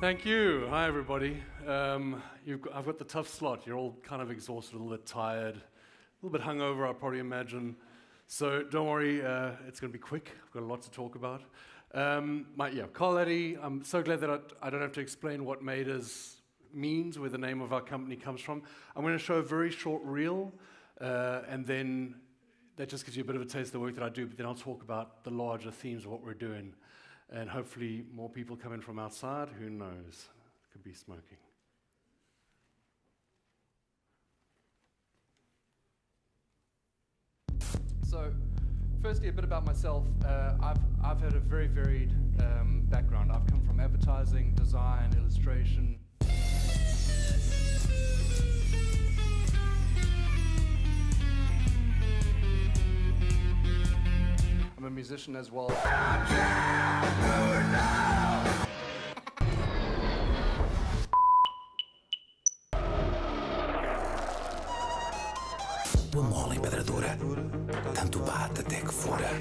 Thank you. Hi, everybody. I've got the tough slot. You're all kind of exhausted, a little bit tired, a little bit hungover, I probably imagine. So don't worry, it's going to be quick. I've got a lot to talk about. Call Addy. I'm so glad that I don't have to explain what Mayda's means, where the name of our company comes from. I'm going to show a very short reel, and then that just gives you a bit of a taste of the work that I do, but then I'll talk about the larger themes of what we're doing. And hopefully more people come in from outside. Who knows? Could be smoking. So, firstly, a bit about myself. I've had a very varied background. I've come from advertising, design, illustration. I'm a musician as well. Tua mola empedradura, tanto bate até que fura.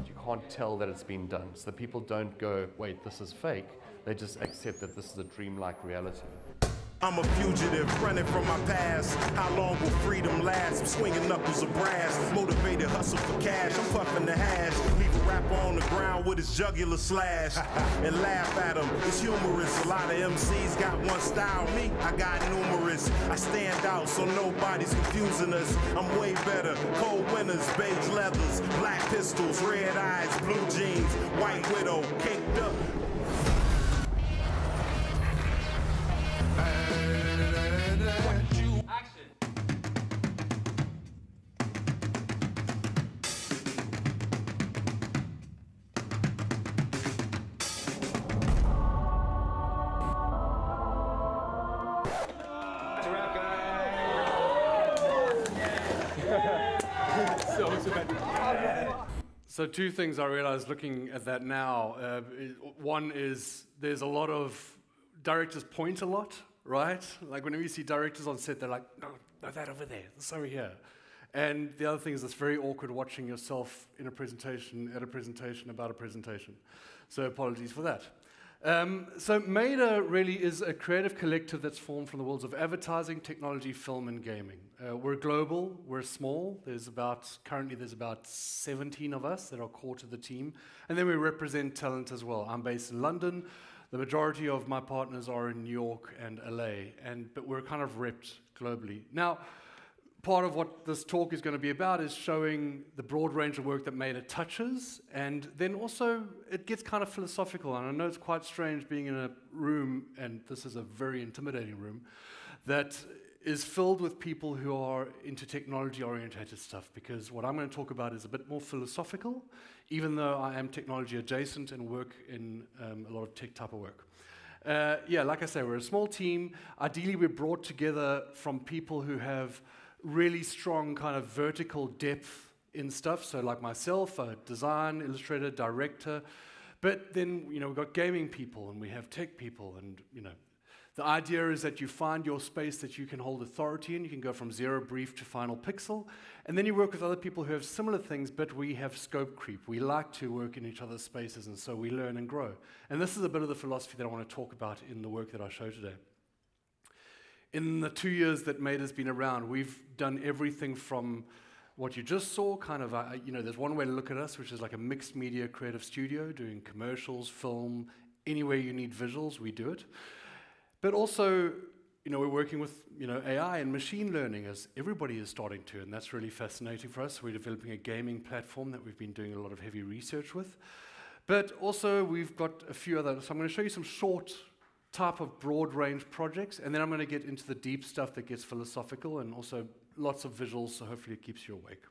You can't tell that it's been done, so that people don't go, wait, this is fake. They just accept that this is a dreamlike reality. I'm a fugitive, running from my past. How long will freedom last? I'm swinging knuckles of brass, motivated, hustle for cash. I'm puffing the hash, leave a rapper on the ground with his jugular slash, and laugh at him. It's humorous. A lot of MCs got one style. Me, I got numerous. I stand out, so nobody's confusing us. I'm way better. Cold winters, beige leathers, black pistols, red eyes, blue jeans, white widow, caked up. So two things I realized looking at that now. One is there's a lot of directors point a lot, right? Like whenever you see directors on set, they're like, no, that over there, this over here. And the other thing is it's very awkward watching yourself in a presentation, at a presentation about a presentation. So apologies for that. So Mayda really is a creative collective that's formed from the worlds of advertising, technology, film, and gaming. We're global, we're small. Currently there's about 17 of us that are core to the team. And then we represent talent as well. I'm based in London. The majority of my partners are in New York and LA, but we're kind of repped globally. Now, part of what this talk is going to be about is showing the broad range of work that Mayda touches, and then also it gets kind of philosophical, and I know it's quite strange being in a room, and this is a very intimidating room, that is filled with people who are into technology-oriented stuff, because what I'm going to talk about is a bit more philosophical, even though I am technology adjacent and work in a lot of tech type of work. Like I say, we're a small team. Ideally, we're brought together from people who have really strong kind of vertical depth in stuff. So like myself, a design, illustrator, director. But then, we've got gaming people and we have tech people. And, the idea is that you find your space that you can hold authority in. You can go from zero brief to final pixel. And then you work with other people who have similar things, but we have scope creep. We like to work in each other's spaces, and so we learn and grow. And this is a bit of the philosophy that I want to talk about in the work that I show today. In the 2 years that Mayda's been around, we've done everything from what you just saw, there's one way to look at us, which is like a mixed media creative studio, doing commercials, film, anywhere you need visuals, we do it. But also, we're working with, AI and machine learning, as everybody is starting to, and that's really fascinating for us. We're developing a gaming platform that we've been doing a lot of heavy research with. But also, we've got a few other, so I'm going to show you some short type of broad range projects, and then I'm going to get into the deep stuff that gets philosophical and also lots of visuals, so hopefully it keeps you awake.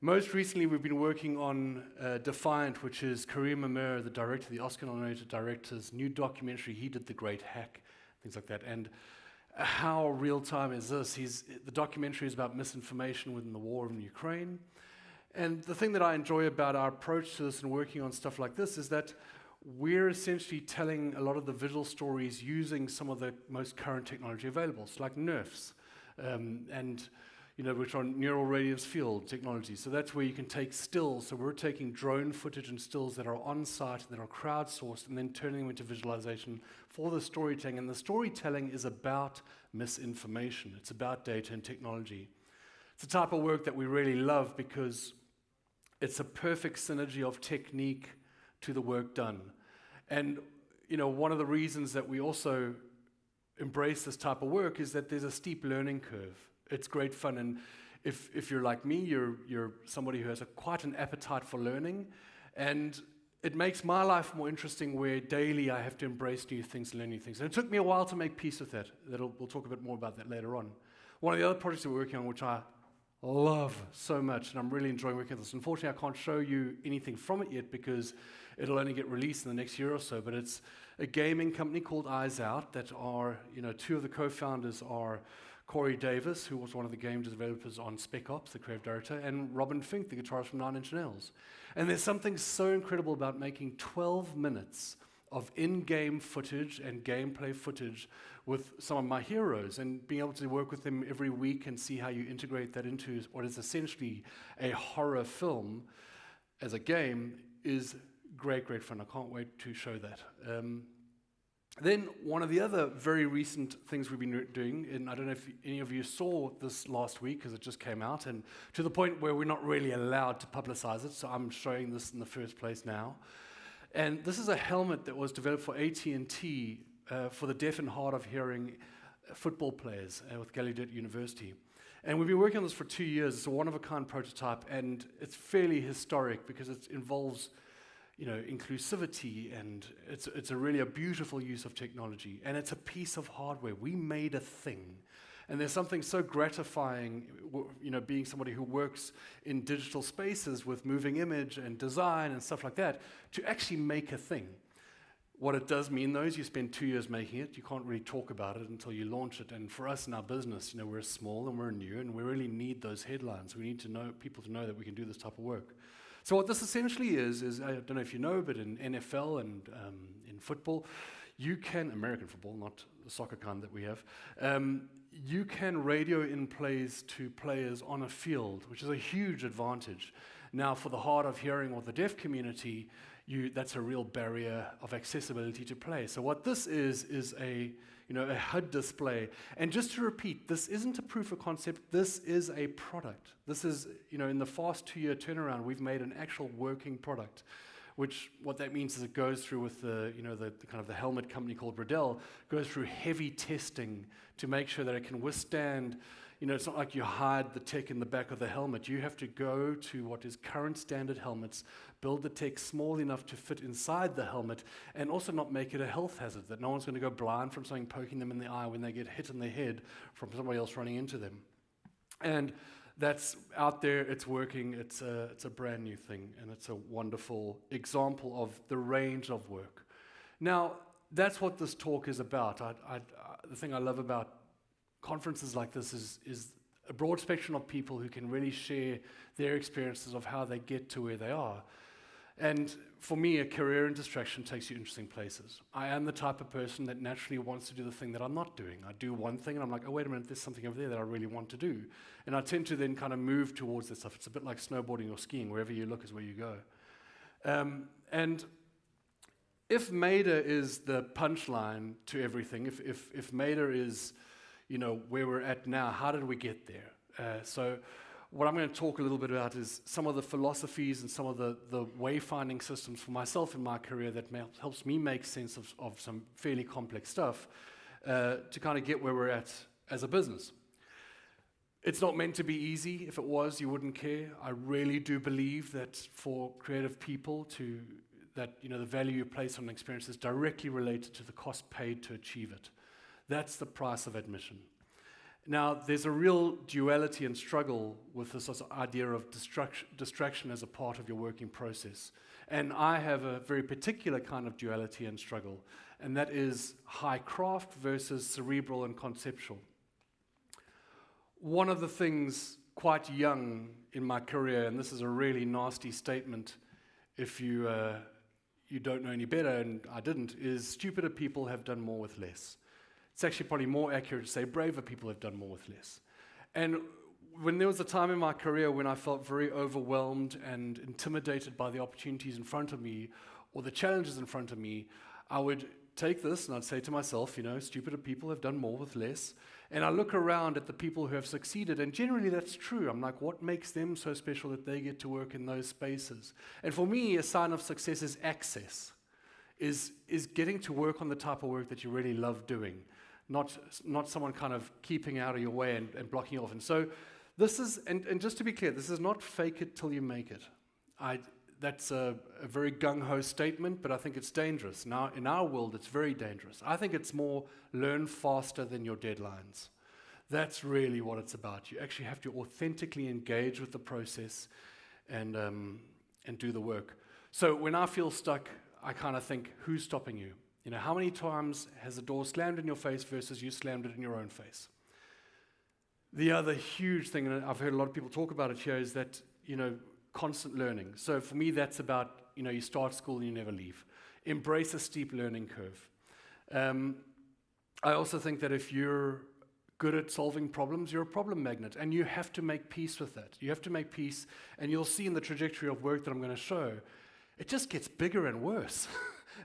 Most recently, we've been working on Defiant, which is Kareem Amir, the director, the Oscar-nominated director's new documentary. He did The Great Hack, things like that. And how real-time is this? The documentary is about misinformation within the war in Ukraine. And the thing that I enjoy about our approach to this and working on stuff like this is that we're essentially telling a lot of the visual stories using some of the most current technology available, so like nerfs. And which are neural radiance field technology. So that's where you can take stills. So we're taking drone footage and stills that are on site, that are crowdsourced, and then turning them into visualization for the storytelling. And the storytelling is about misinformation. It's about data and technology. It's a type of work that we really love because it's a perfect synergy of technique to the work done. And one of the reasons that we also embrace this type of work is that there's a steep learning curve. It's great fun, and if you're like me, you're somebody who has quite an appetite for learning, and it makes my life more interesting where daily I have to embrace new things and learn new things. And it took me a while to make peace with that. We'll talk a bit more about that later on. One of the other projects that we're working on, which I love so much, and I'm really enjoying working on this. Unfortunately, I can't show you anything from it yet because it'll only get released in the next year or so, but it's a gaming company called Eyes Out that are, two of the co-founders are Corey Davis, who was one of the game developers on Spec Ops, the creative director, and Robin Fink, the guitarist from Nine Inch Nails. And there's something so incredible about making 12 minutes of in-game footage and gameplay footage with some of my heroes and being able to work with them every week and see how you integrate that into what is essentially a horror film as a game is great, great fun. I can't wait to show that. Then one of the other very recent things we've been doing, and I don't know if any of you saw this last week because it just came out, and to the point where we're not really allowed to publicize it, so I'm showing this in the first place now. And this is a helmet that was developed for AT&T for the deaf and hard of hearing football players with Gallaudet University. And we've been working on this for 2 years. It's a one-of-a-kind prototype, and it's fairly historic because it involves inclusivity, and it's a really a beautiful use of technology, and it's a piece of hardware. We made a thing, and there's something so gratifying, being somebody who works in digital spaces with moving image and design and stuff like that, to actually make a thing. What it does mean, though, is you spend 2 years making it. You can't really talk about it until you launch it. And for us in our business, we're small and we're new, and we really need those headlines. We need to know people to know that we can do this type of work. So what this essentially is I don't know if you know, but in NFL and in football, you can, American football, not the soccer kind that we have, you can radio in plays to players on a field, which is a huge advantage. Now, for the hard of hearing or the deaf community, that's a real barrier of accessibility to play. So what this is a HUD display. And just to repeat, this isn't a proof of concept, this is a product. This is, in the fast 2-year turnaround, we've made an actual working product, which what that means is it goes through with the kind of the helmet company called Riddell, goes through heavy testing to make sure that it can withstand. It's not like you hide the tech in the back of the helmet. You have to go to what is current standard helmets, build the tech small enough to fit inside the helmet, and also not make it a health hazard, that no one's going to go blind from something poking them in the eye when they get hit in the head from somebody else running into them. And that's out there, it's working, it's a brand new thing, and it's a wonderful example of the range of work. Now, that's what this talk is about. The thing I love about conferences like this is a broad spectrum of people who can really share their experiences of how they get to where they are. And for me, a career in distraction takes you interesting places. I am the type of person that naturally wants to do the thing that I'm not doing. I do one thing and I'm like, oh, wait a minute, there's something over there that I really want to do. And I tend to then kind of move towards this stuff. It's a bit like snowboarding or skiing. Wherever you look is where you go. And if Mayda is the punchline to everything, if Mayda is where we're at now, how did we get there? So what I'm going to talk a little bit about is some of the philosophies and some of the wayfinding systems for myself in my career that helps me make sense of some fairly complex stuff to kind of get where we're at as a business. It's not meant to be easy. If it was, you wouldn't care. I really do believe that for creative people the value you place on an experience is directly related to the cost paid to achieve it. That's the price of admission. Now, there's a real duality and struggle with this idea of distraction as a part of your working process. And I have a very particular kind of duality and struggle, and that is high craft versus cerebral and conceptual. One of the things quite young in my career, and this is a really nasty statement if you don't know any better, and I didn't, is stupider people have done more with less. It's actually probably more accurate to say braver people have done more with less. And when there was a time in my career when I felt very overwhelmed and intimidated by the opportunities in front of me or the challenges in front of me, I would take this and I'd say to myself, stupider people have done more with less. And I look around at the people who have succeeded, and generally that's true. I'm like, what makes them so special that they get to work in those spaces? And for me, a sign of success is access, is getting to work on the type of work that you really love doing, not someone kind of keeping out of your way and blocking you off. And so this is, and just to be clear, this is not fake it till you make it. That's a very gung-ho statement, but I think it's dangerous. Now, in our world, it's very dangerous. I think it's more learn faster than your deadlines. That's really what it's about. You actually have to authentically engage with the process and do the work. So when I feel stuck, I kind of think, who's stopping you? How many times has the door slammed in your face versus you slammed it in your own face? The other huge thing, and I've heard a lot of people talk about it here, is that, constant learning. So for me, that's about, you start school and you never leave. Embrace a steep learning curve. I also think that if you're good at solving problems, you're a problem magnet, and you have to make peace with that. You have to make peace, and you'll see in the trajectory of work that I'm going to show, it just gets bigger and worse.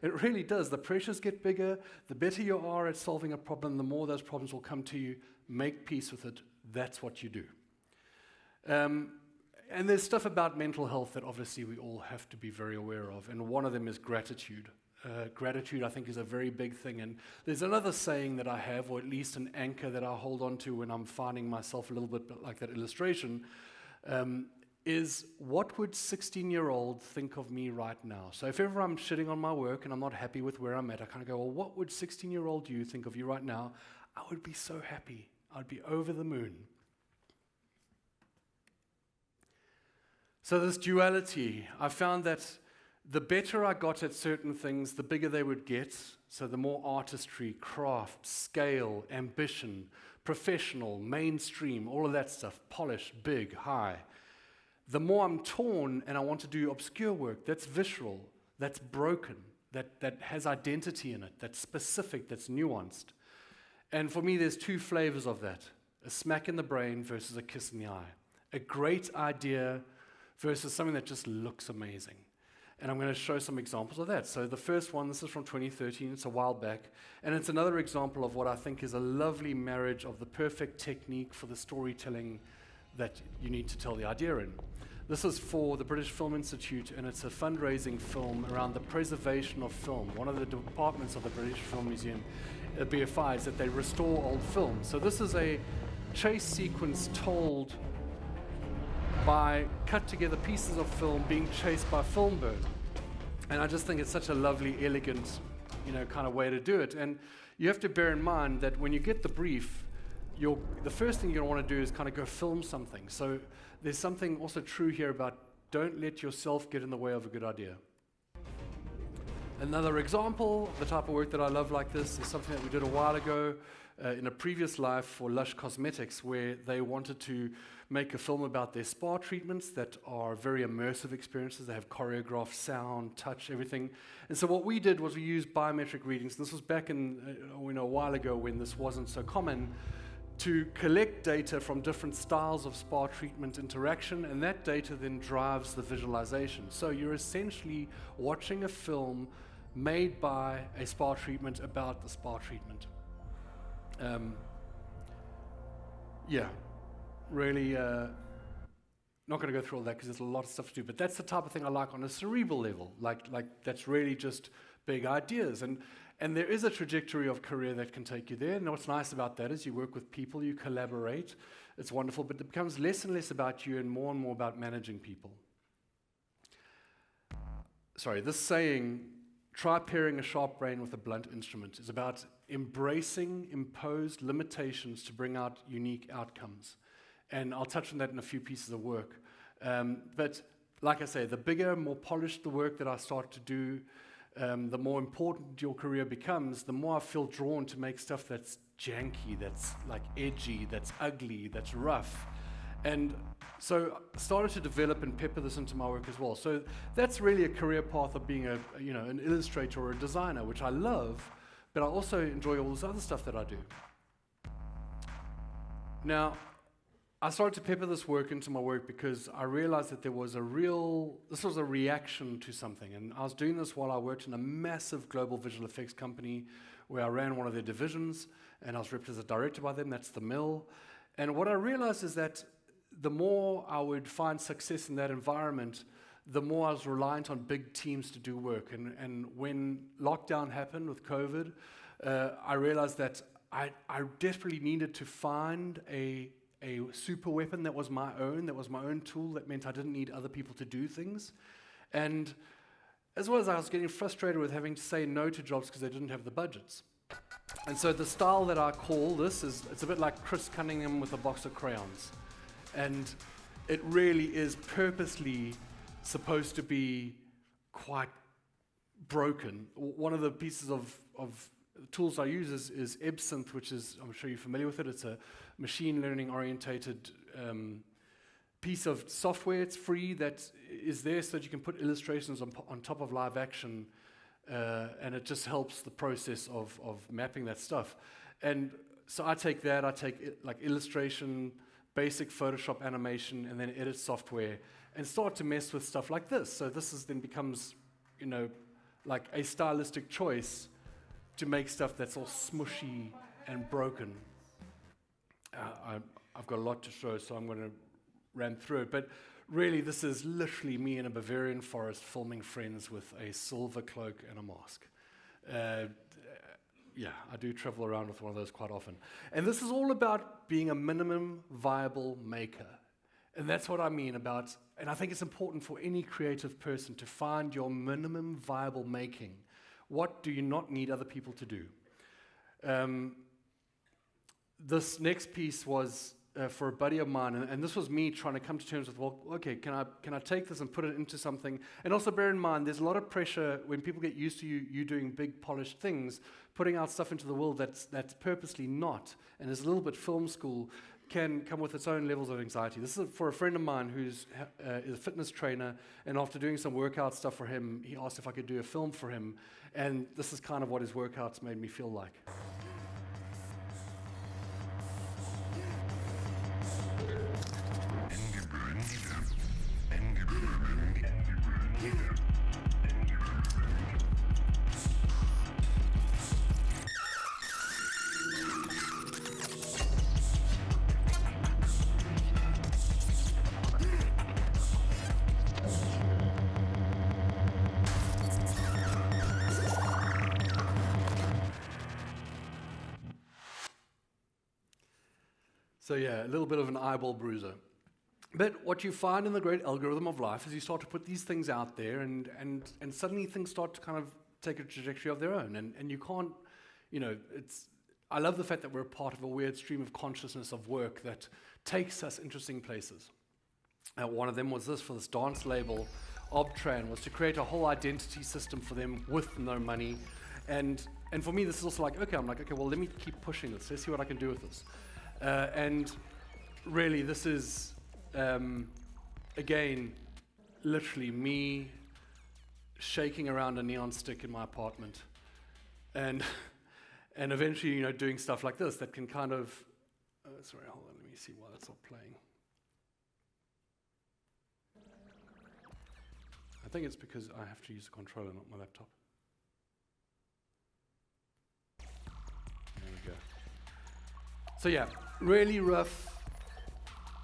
It really does. The pressures get bigger. The better you are at solving a problem, the more those problems will come to you. Make peace with it. That's what you do. And there's stuff about mental health that obviously we all have to be very aware of, and one of them is gratitude. Gratitude, I think, is a very big thing, and there's another saying that I have, or at least an anchor that I hold on to when I'm finding myself a little bit like that illustration, is what would 16-year-old think of me right now? So if ever I'm shitting on my work and I'm not happy with where I'm at, I kind of go, well, what would 16-year-old you think of you right now? I would be so happy. I'd be over the moon. So this duality, I found that the better I got at certain things, the bigger they would get. So the more artistry, craft, scale, ambition, professional, mainstream, all of that stuff, polished, big, high. The more I'm torn and I want to do obscure work, that's visceral, that's broken, that has identity in it, that's specific, that's nuanced. And for me, there's two flavors of that. A smack in the brain versus a kiss in the eye. A great idea versus something that just looks amazing. And I'm going to show some examples of that. So the first one, this is from 2013, it's a while back, and it's another example of what I think is a lovely marriage of the perfect technique for the storytelling that you need to tell the idea in. This is for the British Film Institute, and it's a fundraising film around the preservation of film. One of the departments of the British Film Museum, BFI, is that they restore old films. So this is a chase sequence told by cut together pieces of film being chased by film bird. And I just think it's such a lovely, elegant, kind of way to do it. And you have to bear in mind that when you get the brief, the first thing you're going to want to do is kind of go film something. So there's something also true here about don't let yourself get in the way of a good idea. Another example, the type of work that I love like this, is something that we did a while ago in a previous life for Lush Cosmetics, where they wanted to make a film about their spa treatments that are very immersive experiences. They have choreographed sound, touch, everything. And so what we did was we used biometric readings. This was back in, a while ago when this wasn't so common, to collect data from different styles of spa treatment interaction, and that data then drives the visualization. So you're essentially watching a film made by a spa treatment about the spa treatment. Really not going to go through all that because there's a lot of stuff to do, but that's the type of thing I like on a cerebral level, like that's really just big ideas. And there is a trajectory of career that can take you there, and what's nice about that is you work with people, you collaborate, it's wonderful, but it becomes less and less about you and more about managing people. Sorry, this saying, try pairing a sharp brain with a blunt instrument, is about embracing imposed limitations to bring out unique outcomes. And I'll touch on that in a few pieces of work. But like I say, the bigger, more polished the work that I start to do, the more important your career becomes, the more I feel drawn to make stuff that's janky, that's like edgy, that's ugly, that's rough. And so I started to develop and pepper this into my work as well. So that's really a career path of being an illustrator or a designer, which I love, but I also enjoy all this other stuff that I do. Now, I started to pepper this work into my work because I realized that there was this was a reaction to something. And I was doing this while I worked in a massive global visual effects company where I ran one of their divisions, and I was repped as a director by them. That's the Mill. And what I realized is that the more I would find success in that environment, the more I was reliant on big teams to do work. And when lockdown happened with COVID, I realized that I desperately needed to find a super weapon that was my own tool, that meant I didn't need other people to do things. And as well as I was getting frustrated with having to say no to jobs because they didn't have the budgets. And so the style that I call this it's a bit like Chris Cunningham with a box of crayons. And it really is purposely supposed to be quite broken. One of the pieces of tools I use is Absinthe, which is, I'm sure you're familiar with it. It's a machine learning orientated piece of software. It's free, that is there so that you can put illustrations on top of live action, and it just helps the process of mapping that stuff. And so I take like illustration, basic Photoshop animation, and then edit software, and start to mess with stuff like this. So this then becomes, like a stylistic choice to make stuff that's all smushy and broken. I've got a lot to show, so I'm going to ran through it. But really, this is literally me in a Bavarian forest filming friends with a silver cloak and a mask. Yeah, I do travel around with one of those quite often. And this is all about being a minimum viable maker. And that's what I mean about, and I think it's important for any creative person to find your minimum viable making. What do you not need other people to do? This next piece was for a buddy of mine, and this was me trying to come to terms with, well, okay, can I take this and put it into something? And also bear in mind, there's a lot of pressure when people get used to you doing big polished things, putting out stuff into the world that's purposely not, and is a little bit film school, can come with its own levels of anxiety. This is for a friend of mine who's is a fitness trainer, and after doing some workout stuff for him, he asked if I could do a film for him, and this is kind of what his workouts made me feel like. So yeah, a little bit of an eyeball bruiser. But what you find in the great algorithm of life is you start to put these things out there, and suddenly things start to kind of take a trajectory of their own. And you can't, I love the fact that we're part of a weird stream of consciousness of work that takes us interesting places. One of them was this, for this dance label, Obtran, was to create a whole identity system for them with no money. And for me, this is also like, okay, well, let me keep pushing this. Let's see what I can do with this. And really, this is, again, literally me shaking around a neon stick in my apartment, and eventually, doing stuff like this that can kind of, sorry, hold on, let me see why that's not playing. I think it's because I have to use a controller, not my laptop. There we go. So yeah, really rough,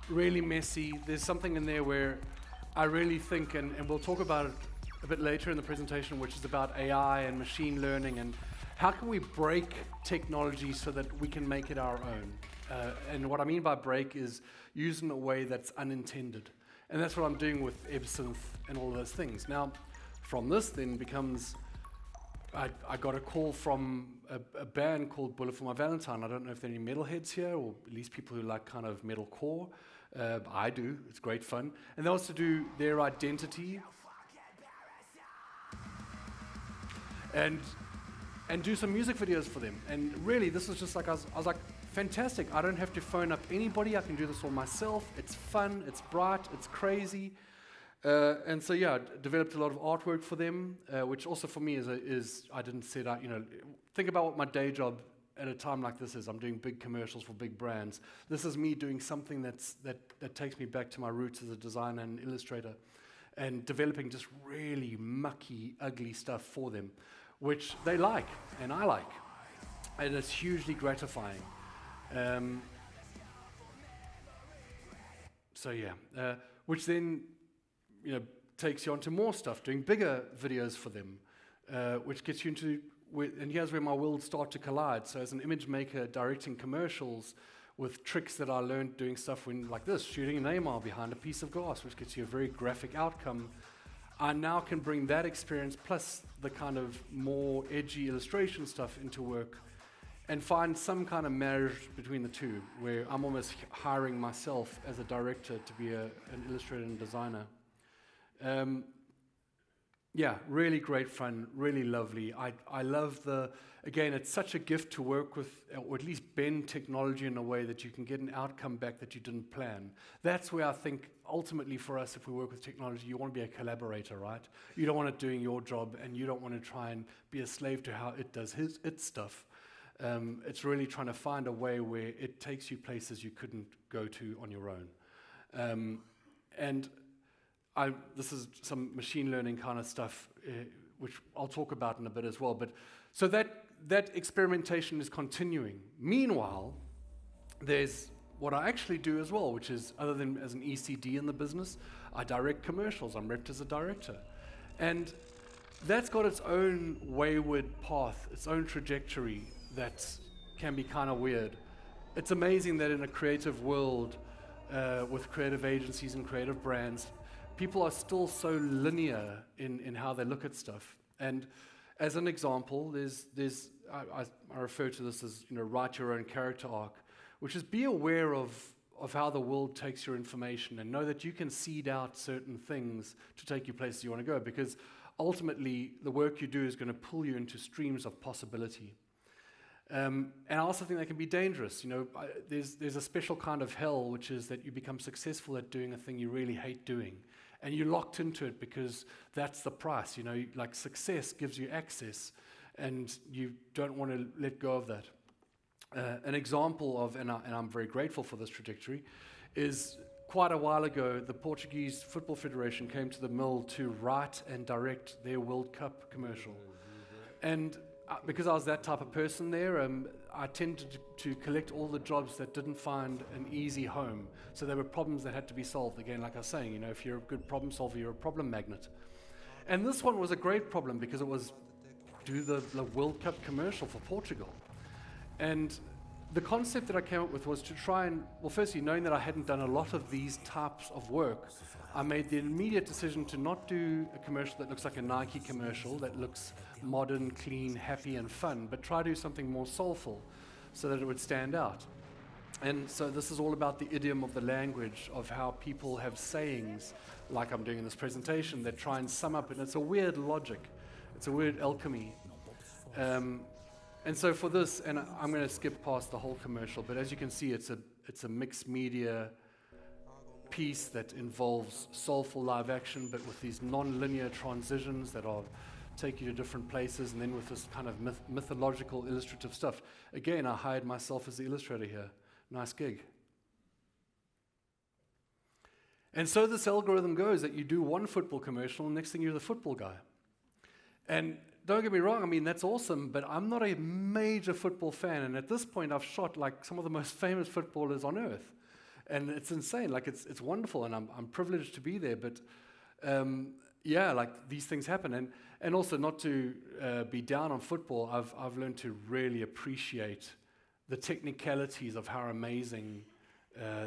really messy. There's something in there where I really think, and we'll talk about it a bit later in the presentation, which is about AI and machine learning, and how can we break technology so that we can make it our own. And what I mean by break is use in a way that's unintended. And that's what I'm doing with Absinthe and all of those things. Now, from this then becomes, I got a call from a band called Bullet for My Valentine. I don't know if there are any metalheads here, or at least people who like kind of metalcore. I do. It's great fun. And that was to do their identity and do some music videos for them. And really, this was just like, I was like, fantastic. I don't have to phone up anybody. I can do this all myself. It's fun. It's bright. It's crazy. And so, yeah, developed a lot of artwork for them, which also for me is I didn't set out, think about what my day job at a time like this is. I'm doing big commercials for big brands. This is me doing something that takes me back to my roots as a designer and illustrator, and developing just really mucky, ugly stuff for them, which they like and I like, and it's hugely gratifying. So yeah, which then, you know, takes you on to more stuff, doing bigger videos for them, which gets you into, and here's where my worlds start to collide. So as an image maker, directing commercials with tricks that I learned doing stuff like this, shooting an Neymar behind a piece of glass, which gets you a very graphic outcome, I now can bring that experience plus the kind of more edgy illustration stuff into work and find some kind of marriage between the two, where I'm almost hiring myself as a director to be an illustrator and designer. Yeah, really great fun, really lovely. I love again, it's such a gift to work with, or at least bend technology in a way that you can get an outcome back that you didn't plan. That's where I think ultimately for us, if we work with technology, you want to be a collaborator, right? You don't want it doing your job, and you don't want to try and be a slave to how it does its stuff. It's really trying to find a way where it takes you places you couldn't go to on your own. And this is some machine learning kind of stuff, which I'll talk about in a bit as well. But so that experimentation is continuing. Meanwhile, there's what I actually do as well, which is, other than as an ECD in the business, I direct commercials. I'm repped as a director. And that's got its own wayward path, its own trajectory that can be kind of weird. It's amazing that in a creative world, with creative agencies and creative brands, people are still so linear in how they look at stuff. And as an example, I refer to this as, you know, write your own character arc, which is be aware of how the world takes your information, and know that you can seed out certain things to take you places you want to go, because ultimately the work you do is going to pull you into streams of possibility. And I also think that can be dangerous. You know, there's a special kind of hell, which is that you become successful at doing a thing you really hate doing, and you're locked into it because that's the price. You know, like success gives you access, and you don't want to let go of that. An example of, and I'm very grateful for this trajectory, is quite a while ago, the Portuguese Football Federation came to the mill to write and direct their World Cup commercial. And because I was that type of person there, I tended to collect all the jobs that didn't find an easy home. So there were problems that had to be solved. Again, like I was saying, you know, if you're a good problem solver, you're a problem magnet. And this one was a great problem because it was do the World Cup commercial for Portugal. And the concept that I came up with was to try and, well, firstly, knowing that I hadn't done a lot of these types of work, I made the immediate decision to not do a commercial that looks like a Nike commercial, that looks modern, clean, happy, and fun, but try to do something more soulful so that it would stand out. And so this is all about the idiom of the language, of how people have sayings, like I'm doing in this presentation, that try and sum up, and it's a weird logic. It's a weird alchemy. And so for this, and I'm going to skip past the whole commercial, but as you can see, it's a mixed media piece that involves soulful live action, but with these non-linear transitions that take you to different places, and then with this kind of mythological illustrative stuff. Again, I hired myself as the illustrator here. Nice gig. And so this algorithm goes that you do one football commercial, and next thing you're the football guy. And don't get me wrong, I mean, that's awesome, but I'm not a major football fan, and at this point I've shot like some of the most famous footballers on earth. And it's insane, like it's wonderful, and I'm privileged to be there, but yeah, like these things happen. And also, not to be down on football, I've learned to really appreciate the technicalities of how amazing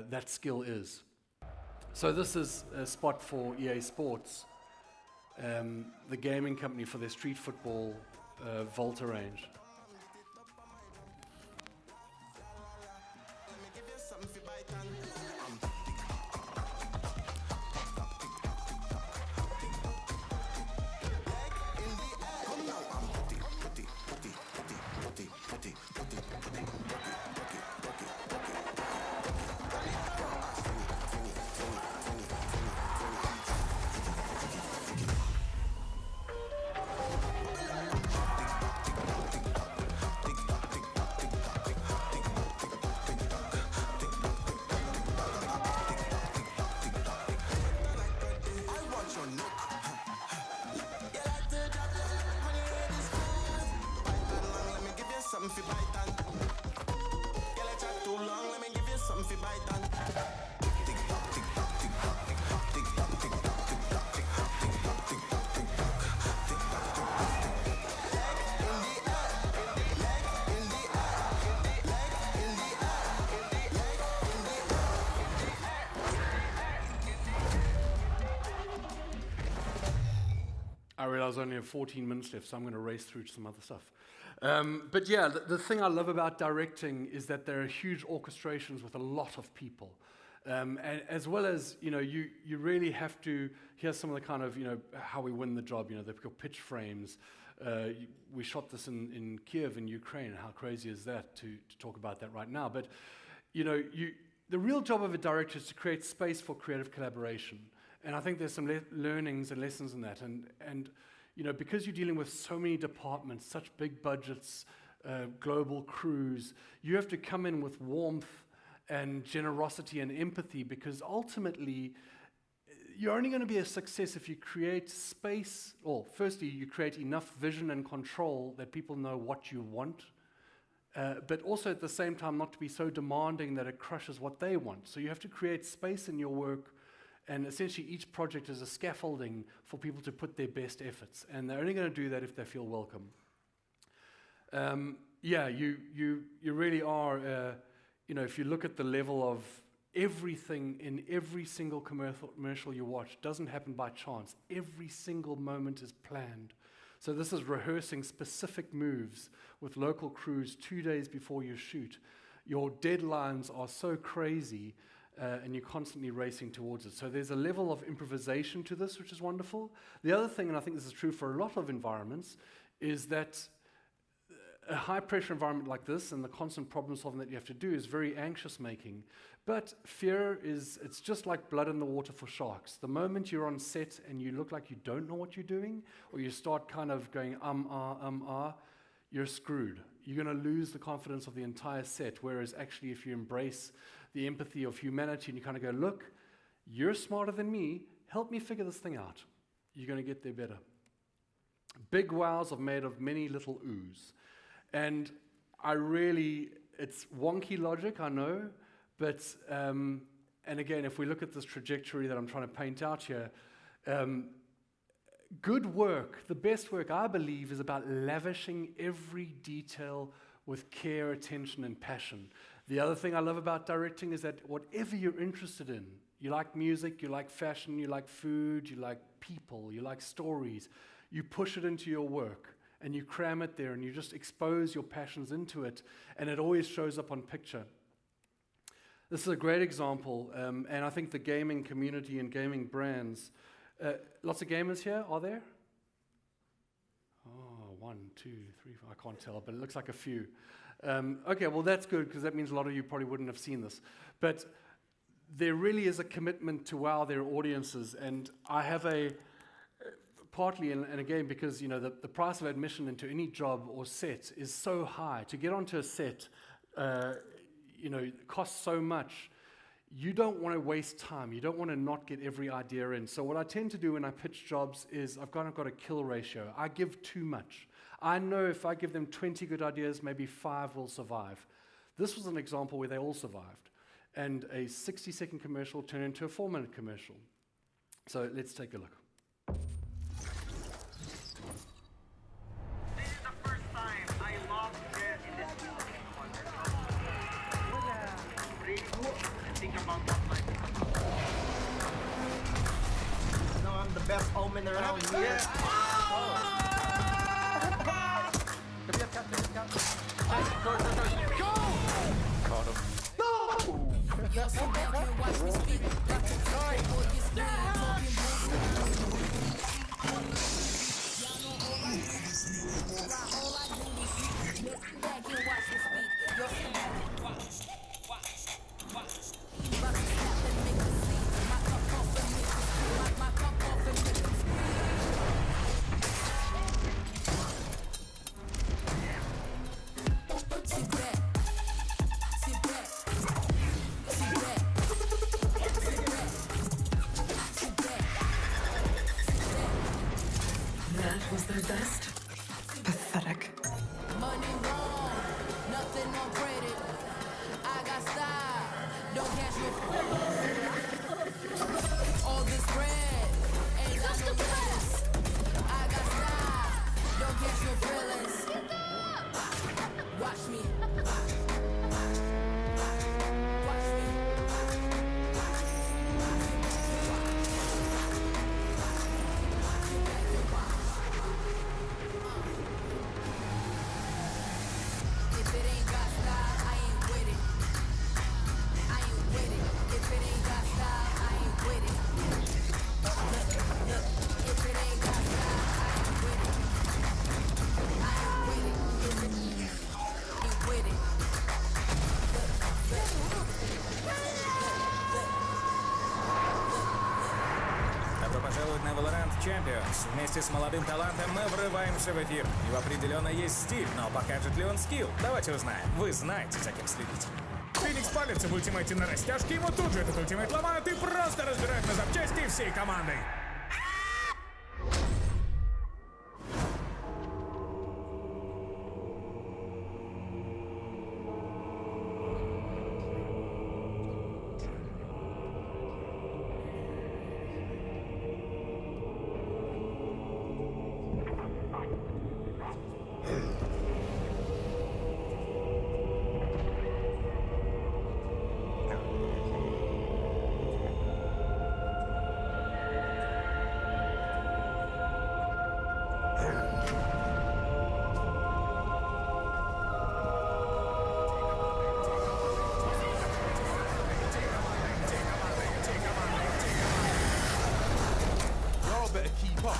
that skill is. So this is a spot for EA Sports, the gaming company, for their street football Volta range. something for bite on. Girl, I chat too long, let me give you something for bite on. Tick tock, tick tock, tick tock, tick tock, tick tock, tick tock, tick tock, tick tock, tick tock, tick tock, tick tock, tick tock, tick tock, tick tock. Leg in the air, leg in the air, leg in the air. I realize I only have 14 minutes left, so I'm going to race through to some other stuff. But yeah, the thing I love about directing is that there are huge orchestrations with a lot of people. And as well as, you really have to, here's some of the kind of, how we win the job, the pitch frames. We shot this in Kiev in Ukraine. How crazy is that to talk about that right now? But, the real job of a director is to create space for creative collaboration. And I think there's some learnings and lessons in that. And because you're dealing with so many departments, such big budgets, global crews, you have to come in with warmth and generosity and empathy, because ultimately, you're only going to be a success if you create space, or firstly, you create enough vision and control that people know what you want, but also at the same time not to be so demanding that it crushes what they want. So you have to create space in your work, and essentially each project is a scaffolding for people to put their best efforts, and they're only going to do that if they feel welcome. You really are, if you look at the level of everything in every single commercial you watch doesn't happen by chance. Every single moment is planned. So this is rehearsing specific moves with local crews 2 days before you shoot. Your deadlines are so crazy, and you're constantly racing towards it. So there's a level of improvisation to this, which is wonderful. The other thing, and I think this is true for a lot of environments, is that a high-pressure environment like this and the constant problem-solving that you have to do is very anxious-making. But fear it's just like blood in the water for sharks. The moment you're on set and you look like you don't know what you're doing, or you start kind of going, you're screwed. You're going to lose the confidence of the entire set, whereas actually if you embrace the empathy of humanity and you kind of go, look, you're smarter than me, help me figure this thing out. You're going to get there better. Big wows are made of many little oohs. And it's wonky logic, I know, but, and again, if we look at this trajectory that I'm trying to paint out here, good work, the best work, I believe, is about lavishing every detail with care, attention, and passion. The other thing I love about directing is that whatever you're interested in, you like music, you like fashion, you like food, you like people, you like stories, you push it into your work and you cram it there and you just expose your passions into it, and it always shows up on picture. This is a great example, and I think the gaming community and gaming brands, lots of gamers here, are there? Oh, 1, 2, 3, 4, I can't tell, but it looks like a few. Okay, well that's good, because that means a lot of you probably wouldn't have seen this. But there really is a commitment to wow their audiences, and I have partly, and again, because the price of admission into any job or set is so high. To get onto a set, costs so much. You don't want to waste time. You don't want to not get every idea in. So what I tend to do when I pitch jobs is I've kind of got a kill ratio. I give too much. I know if I give them 20 good ideas, maybe 5 will survive. This was an example where they all survived. And a 60-second commercial turned into a 4-minute commercial. So let's take a look. This is the first time I lost it in this music concert. Really cool. I think about what life is about. No, I'm the best omen around here. Don't catch no all this bread ain't got no lettuce. I got style. Don't catch no feelings. Watch me. Watch me. If it ain't got style, I ain't with it. I ain't with it. If it ain't got style, I ain't with it. Look, if it ain't got style, I ain't with it. I ain't with it. If it ain't with it. Добро пожаловать на Valorant Champions. Вместе с молодым талантом мы врываемся в эфир. И определенно есть стиль, но покажет ли он скилл? Давайте узнаем. Вы знаете, за кем следить. Феникс палится в ультимейте на растяжке, ему тут же этот ультимейт ломают и просто разбирают на запчасти всей командой. Y'all better keep up.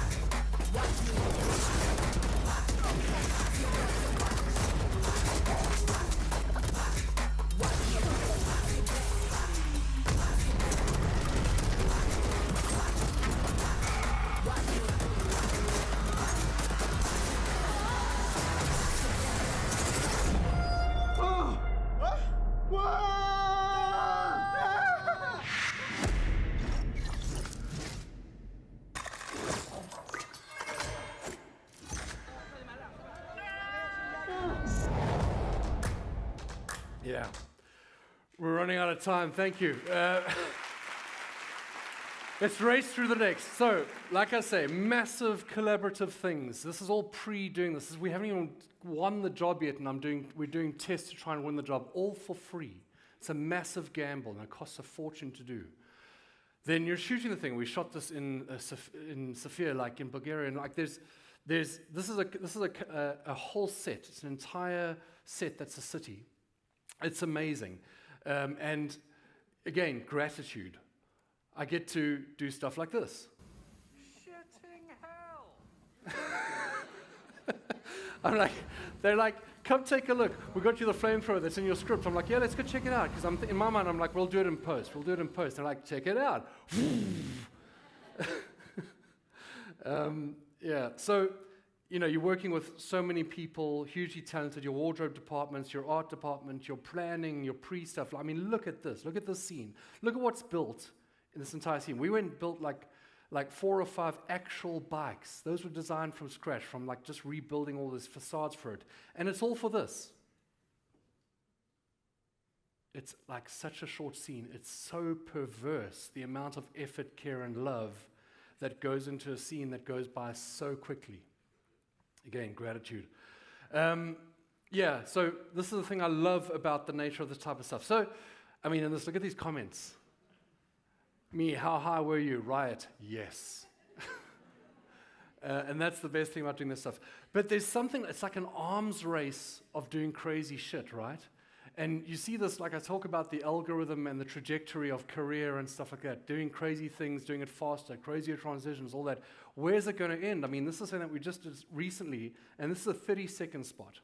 Yeah. We're running out of time. Thank you. Let's race through the next. So, like I say, massive collaborative things. This is all pre-doing this. We haven't even won the job yet, and we're doing tests to try and win the job, all for free. It's a massive gamble, and it costs a fortune to do. Then you're shooting the thing. We shot this in Sofia, like in Bulgaria, and like this is a whole set. It's an entire set that's a city. It's amazing. And again, gratitude. I get to do stuff like this. Shitting hell. They're like, come take a look. We got you the flamethrower that's in your script. I'm like, yeah, let's go check it out. Because in my mind, I'm like, we'll do it in post. We'll do it in post. They're like, check it out. Yeah, so, you're working with so many people, hugely talented, your wardrobe departments, your art department, your planning, your pre-stuff. I mean, look at this. Look at this scene. Look at what's built in this entire scene. We went and built like 4 or 5 actual bikes. Those were designed from scratch, from like just rebuilding all these facades for it. And it's all for this. It's like such a short scene. It's so perverse, the amount of effort, care, and love that goes into a scene that goes by so quickly. Again, gratitude. Yeah, so this is the thing I love about the nature of this type of stuff. So, I mean, and look at these comments. Me, how high were you? Riot, yes. And that's the best thing about doing this stuff. But there's something, it's like an arms race of doing crazy shit, right? And you see this, like I talk about the algorithm and the trajectory of career and stuff like that, doing crazy things, doing it faster, crazier transitions, all that. Where's it going to end? I mean, this is something that we just did recently, and this is a 30-second spot.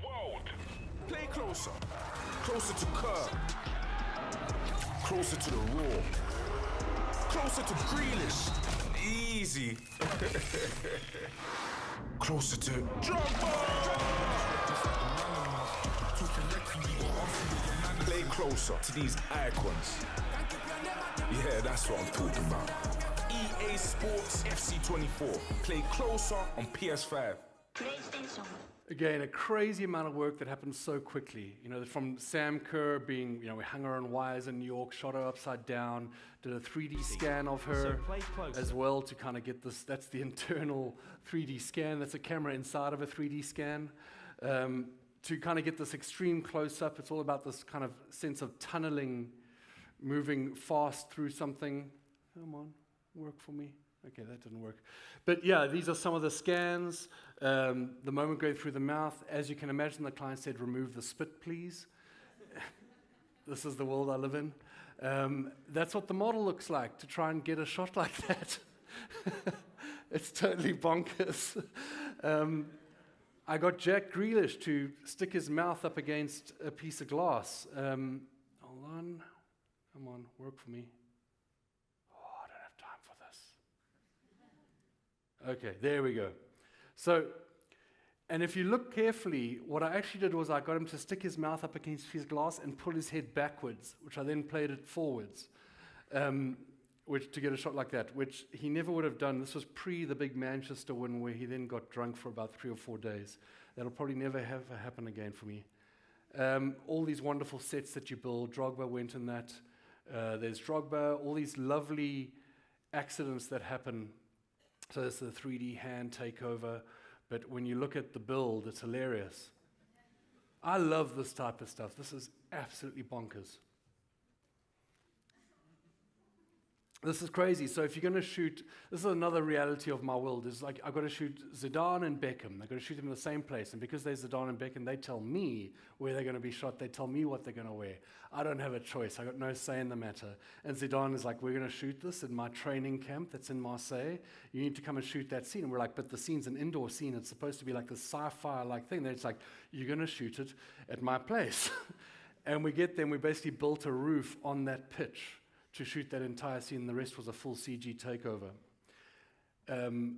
World. Play closer. Closer to KIKK. Closer to the Raw. Closer to Grealish. Easy. Closer to Play closer to these icons. Yeah, that's what I'm talking about. EA Sports FC 24. Play closer on PS5. PlayStation. Again, a crazy amount of work that happened so quickly. You know, from Sam Kerr being, you know, we hung her on wires in New York, shot her upside down, did a 3D scan of her as well to kind of get this. That's the internal 3D scan. That's a camera inside of a 3D scan. To kind of get this extreme close-up. It's all about this kind of sense of tunneling, moving fast through something. Come on, work for me. Okay, that didn't work. But yeah, these are some of the scans. The moment going through the mouth, as you can imagine, the client said, remove the spit, please. This is the world I live in. That's what the model looks like, to try and get a shot like that. It's totally bonkers. I got Jack Grealish to stick his mouth up against a piece of glass. Hold on. Come on, work for me. Oh, I don't have time for this. Okay, there we go. So, and if you look carefully, what I actually did was I got him to stick his mouth up against his glass and pull his head backwards, which I then played it forwards, which to get a shot like that, which he never would have done. This was pre the big Manchester win where he then got drunk for about 3 or 4 days. That'll probably never happen again for me. All these wonderful sets that you build, Drogba went in that. There's Drogba, all these lovely accidents that happen. So there's the 3D hand takeover, but when you look at the build, it's hilarious. I love this type of stuff. This is absolutely bonkers. This is crazy. So if you're going to shoot, this is another reality of my world, is like I've got to shoot Zidane and Beckham. I've got to shoot them in the same place. And because they're Zidane and Beckham, they tell me where they're going to be shot. They tell me what they're going to wear. I don't have a choice. I got no say in the matter. And Zidane is like, we're going to shoot this in my training camp that's in Marseille. You need to come and shoot that scene. And we're like, but the scene's an indoor scene. It's supposed to be like this sci-fi-like thing. Then it's like, you're going to shoot it at my place. And we get there and we basically built a roof on that pitch to shoot that entire scene. The rest was a full CG takeover.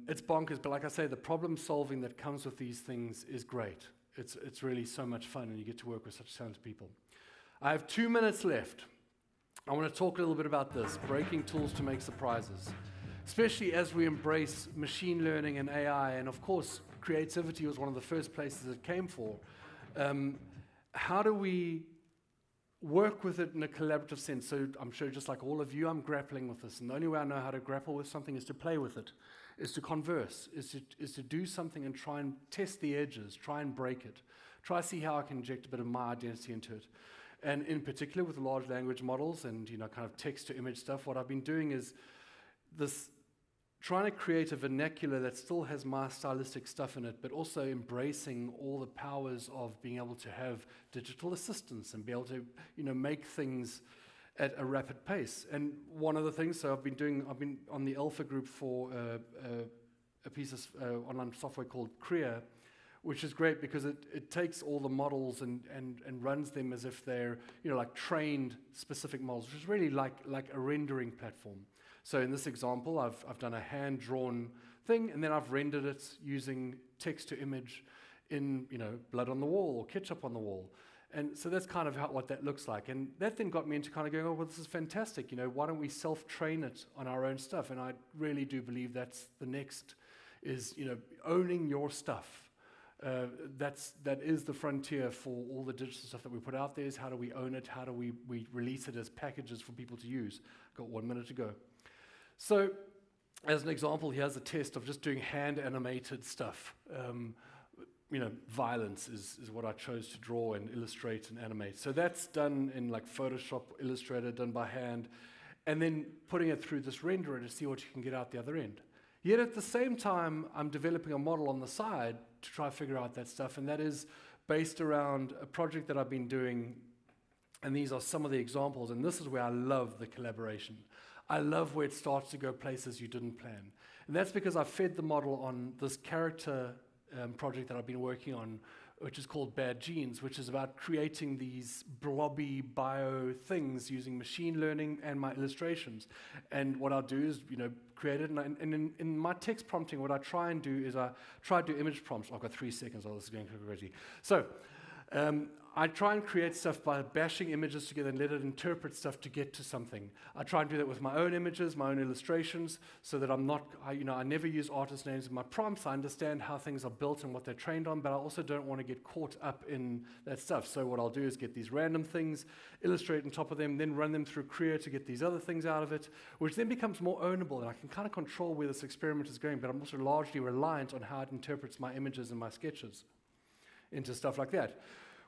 It's bonkers, but like I say, the problem solving that comes with these things is great. It's really so much fun, and you get to work with such talented people. I have 2 minutes left. I want to talk a little bit about this, breaking tools to make surprises, especially as we embrace machine learning and AI, and of course, creativity was one of the first places it came for. How do we work with it in a collaborative sense? So I'm sure just like all of you, I'm grappling with this. And the only way I know how to grapple with something is to play with it, is to converse, is to do something and try and test the edges, try and break it, try to see how I can inject a bit of my identity into it. And in particular with large language models and, you know, kind of text to image stuff, what I've been doing is this, trying to create a vernacular that still has my stylistic stuff in it, but also embracing all the powers of being able to have digital assistants and be able to, you know, make things at a rapid pace. And one of the things, so I've been on the alpha group for a piece of online software called Kriya, which is great because it takes all the models and runs them as if they're, you know, like trained specific models, which is really like a rendering platform. So in this example, I've done a hand-drawn thing, and then I've rendered it using text-to-image in, you know, blood on the wall or ketchup on the wall. And so that's kind of what that looks like. And that then got me into kind of going, oh, well, this is fantastic. You know, why don't we self-train it on our own stuff? And I really do believe that's the next is, you know, owning your stuff. That is the frontier for all the digital stuff that we put out there, is how do we own it? How do we release it as packages for people to use? Got 1 minute to go. So, as an example, here's a test of just doing hand-animated stuff. You know, violence is what I chose to draw and illustrate and animate. So that's done in like Photoshop, Illustrator, done by hand, and then putting it through this renderer to see what you can get out the other end. Yet at the same time, I'm developing a model on the side to try to figure out that stuff, and that is based around a project that I've been doing, and these are some of the examples, and this is where I love the collaboration. I love where it starts to go places you didn't plan. And that's because I fed the model on this character project that I've been working on, which is called Bad Genes, which is about creating these blobby bio things using machine learning and my illustrations. And what I'll do is, you know, create it, and in my text prompting, what I try and do is I try to do image prompts. I've got 3 seconds, oh, this is going crazy. So, I try and create stuff by bashing images together and let it interpret stuff to get to something. I try and do that with my own images, my own illustrations, so that I never use artist names in my prompts. I understand how things are built and what they're trained on, but I also don't want to get caught up in that stuff. So what I'll do is get these random things, illustrate on top of them, then run them through Creo to get these other things out of it, which then becomes more ownable, and I can kind of control where this experiment is going, but I'm also largely reliant on how it interprets my images and my sketches into stuff like that.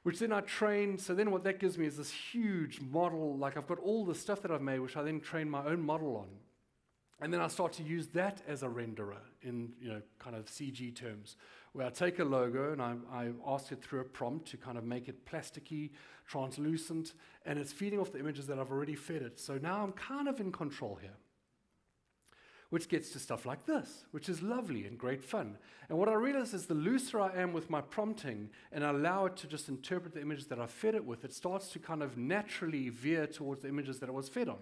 Which then I train, so then what that gives me is this huge model, like I've got all the stuff that I've made, which I then train my own model on. And then I start to use that as a renderer in, kind of CG terms, where I take a logo and I ask it through a prompt to kind of make it plasticky, translucent, and it's feeding off the images that I've already fed it. So now I'm kind of in control here. Which gets to stuff like this, which is lovely and great fun. And what I realize is the looser I am with my prompting and I allow it to just interpret the images that I fed it with, it starts to kind of naturally veer towards the images that it was fed on.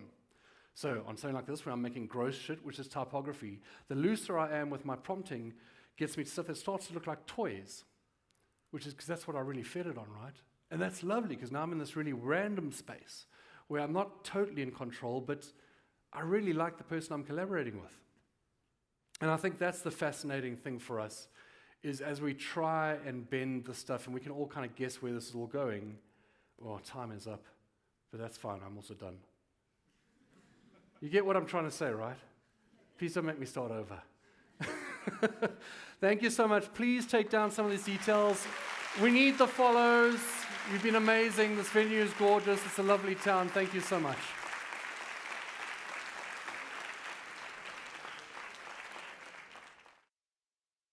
So on something like this, where I'm making gross shit, which is typography, the looser I am with my prompting gets me to stuff that starts to look like toys, which is because that's what I really fed it on, right? And that's lovely, because now I'm in this really random space where I'm not totally in control, but I really like the person I'm collaborating with. And I think that's the fascinating thing for us, is as we try and bend the stuff, and we can all kind of guess where this is all going. Oh, time is up, but that's fine, I'm also done. You get what I'm trying to say, right? Please don't make me start over. Thank you so much. Please take down some of these details. We need the follows. You've been amazing. This venue is gorgeous. It's a lovely town. Thank you so much.